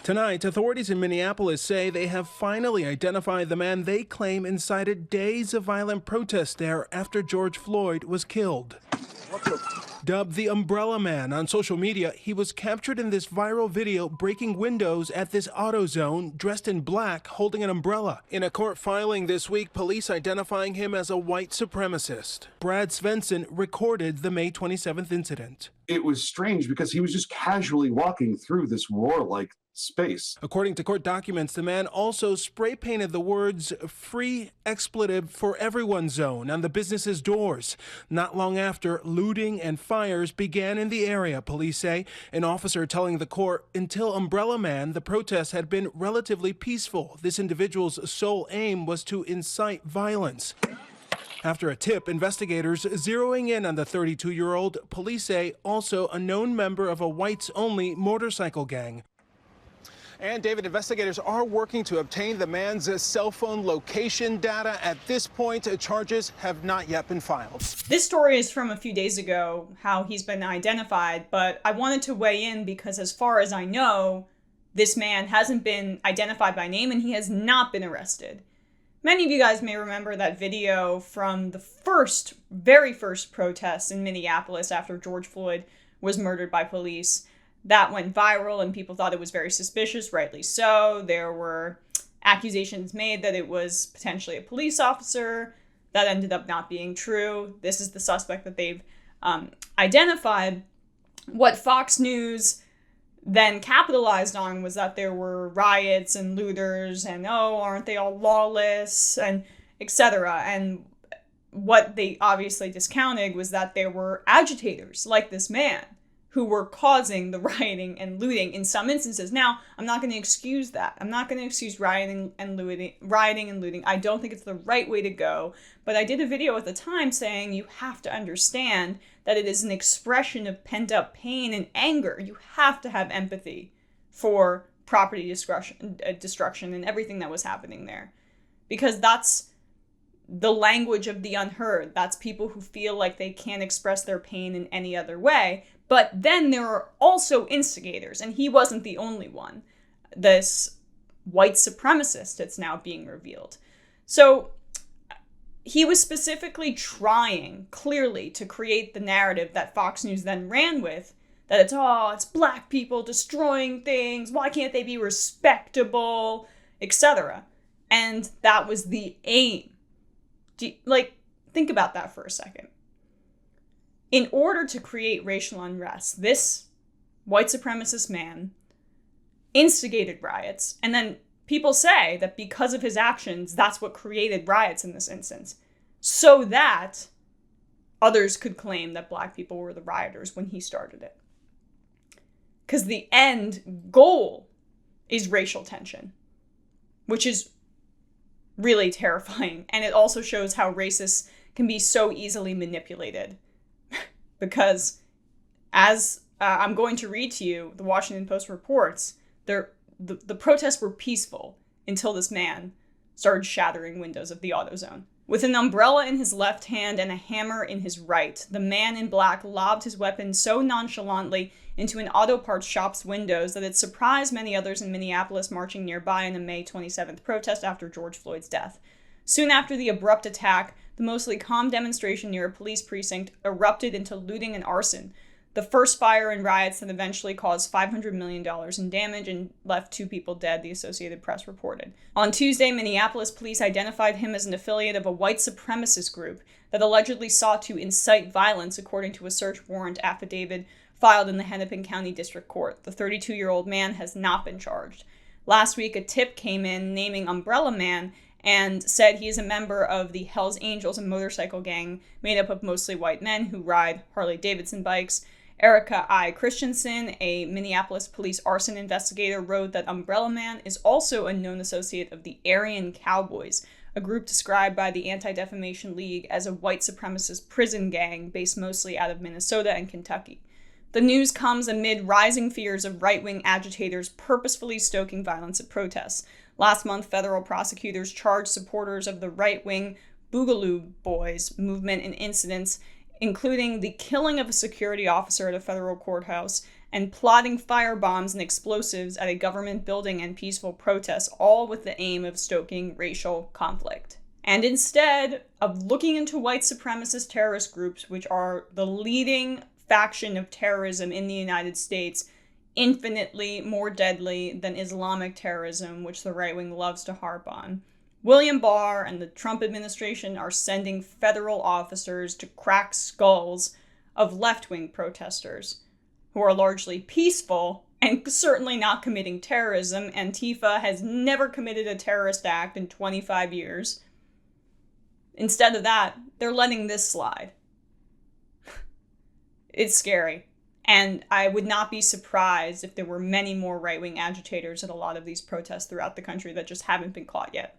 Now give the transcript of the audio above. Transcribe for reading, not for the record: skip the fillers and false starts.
Tonight, authorities in Minneapolis say they have finally identified the man they claim incited days of violent protest there after George Floyd was killed. Dubbed the Umbrella Man on social media, he was captured in this viral video breaking windows at this AutoZone, dressed in black, holding an umbrella. In a court filing this week, police identifying him as a white supremacist. Brad Svensson recorded the May 27th incident. It was strange because he was just casually walking through this warlike space. According to court documents, the man also spray painted the words "free expletive for everyone zone" on the business's doors. Not long after, looting and fires began in the area, police say. An officer telling the court, until Umbrella Man, the protests had been relatively peaceful. This individual's sole aim was to incite violence. After a tip, investigators zeroing in on the 32-year-old, police say also a known member of a whites-only motorcycle gang. And David, investigators are working to obtain the man's cell phone location data. At this point, charges have not yet been filed. This story is from a few days ago, how he's been identified, but I wanted to weigh in because as far as I know, this man hasn't been identified by name and he has not been arrested. Many of you guys may remember that video from the very first protest in Minneapolis after George Floyd was murdered by police. That went viral and people thought it was very suspicious, rightly so. There were accusations made that it was potentially a police officer. That ended up not being true. This is the suspect that they've identified. What Fox News then capitalized on was that there were riots and looters and, oh, aren't they all lawless, and etc. And what they obviously discounted was that there were agitators like this man who were causing the rioting and looting in some instances. Now, I'm not going to excuse that. I'm not going to excuse rioting and looting. I don't think it's the right way to go. But I did a video at the time saying you have to understand that it is an expression of pent-up pain and anger. You have to have empathy for property destruction and everything that was happening there. Because that's the language of the unheard. That's people who feel like they can't express their pain in any other way. But then there are also instigators, and he wasn't the only one. This white supremacist that's now being revealed. So he was specifically trying, clearly, to create the narrative that Fox News then ran with, that it's black people destroying things, why can't they be respectable, etc. And that was the aim. Think about that for a second. In order to create racial unrest, this white supremacist man instigated riots, and then people say that because of his actions, that's what created riots in this instance, so that others could claim that black people were the rioters when he started it. Because the end goal is racial tension, which is really terrifying, and it also shows how racists can be so easily manipulated. Because as I'm going to read to you, the Washington Post reports, the protests were peaceful until this man started shattering windows of the AutoZone. With an umbrella in his left hand and a hammer in his right, the man in black lobbed his weapon so nonchalantly into an auto parts shop's windows that it surprised many others in Minneapolis marching nearby in a May 27th protest after George Floyd's death. Soon after the abrupt attack, the mostly calm demonstration near a police precinct erupted into looting and arson. The first fire and riots that eventually caused $500 million in damage and left 2 people dead, the Associated Press reported. On Tuesday, Minneapolis police identified him as an affiliate of a white supremacist group that allegedly sought to incite violence, according to a search warrant affidavit filed in the Hennepin County District Court. The 32-year-old man has not been charged. Last week, a tip came in naming Umbrella Man and said he is a member of the Hells Angels, a motorcycle gang made up of mostly white men who ride Harley-Davidson bikes. Erica I. Christensen, a Minneapolis police arson investigator, wrote that Umbrella Man is also a known associate of the Aryan Cowboys, a group described by the Anti-Defamation League as a white supremacist prison gang based mostly out of Minnesota and Kentucky. The news comes amid rising fears of right-wing agitators purposefully stoking violence at protests. Last month, federal prosecutors charged supporters of the right-wing Boogaloo Boys movement in incidents including the killing of a security officer at a federal courthouse and plotting firebombs and explosives at a government building and peaceful protests, all with the aim of stoking racial conflict. And instead of looking into white supremacist terrorist groups, which are the leading faction of terrorism in the United States, infinitely more deadly than Islamic terrorism, which the right wing loves to harp on, William Barr and the Trump administration are sending federal officers to crack skulls of left-wing protesters who are largely peaceful and certainly not committing terrorism. Antifa has never committed a terrorist act in 25 years. Instead of that, they're letting this slide. It's scary. And I would not be surprised if there were many more right-wing agitators at a lot of these protests throughout the country that just haven't been caught yet.